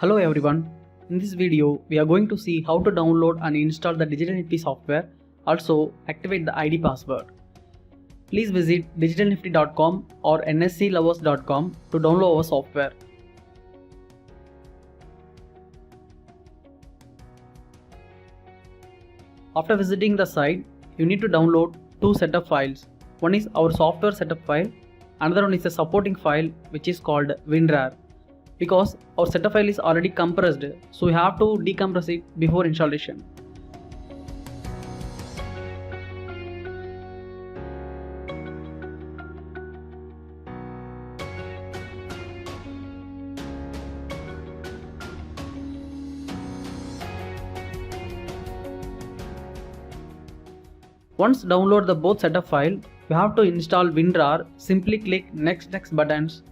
Hello everyone, in this video we are going to see how to download and install the Digital NIFTY software, also activate the ID password. Please visit digitalnifty.com or nsclovers.com to download our software. After visiting the site, you need to download two setup files. One is our software setup file, another one is a supporting file which is called WinRAR. Because our setup file is already compressed, so we have to decompress it before installation. Once download the both setup file, we have to install WinRAR. Simply click next buttons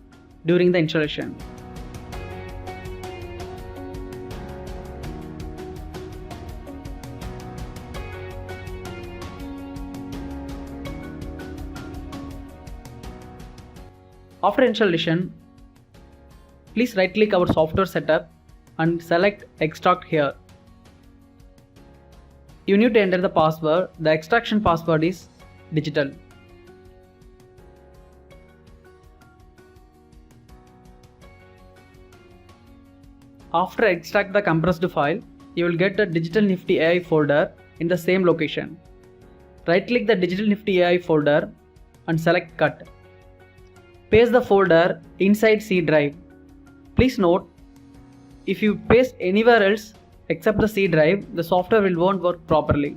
during the installation. After installation, please right click our software setup and select extract here. You need to enter the password. The extraction password is digital. After extract the compressed file, you will get a Digital NIFTY AI folder in the same location. Right click the Digital NIFTY AI folder and select cut. Paste the folder inside C drive. Please note, if you paste anywhere else except the C drive, the software won't work properly.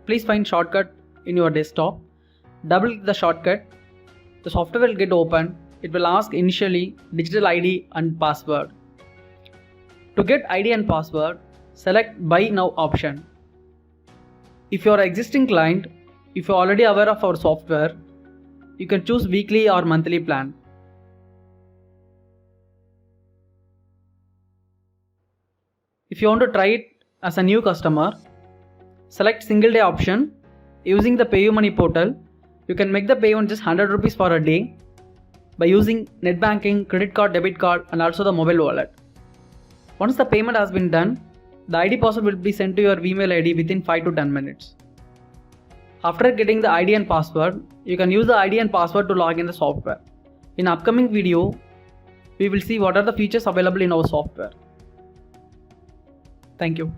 Please find shortcut in your desktop. Double click the shortcut. The software will get open. It will ask initially digital ID and password. To get ID and password, select Buy Now option. If you are an existing client, if you are already aware of our software, you can choose weekly or monthly plan. If you want to try it as a new customer, select single day option. Using the PayUmoney portal, you can make the payment just 100 rupees for a day by using net banking, credit card, debit card and also the mobile wallet. Once the payment has been done, the ID password will be sent to your email ID within 5 to 10 minutes. After getting the ID and password, you can use the ID and password to log in the software. In upcoming video, we will see what are the features available in our software. Thank you.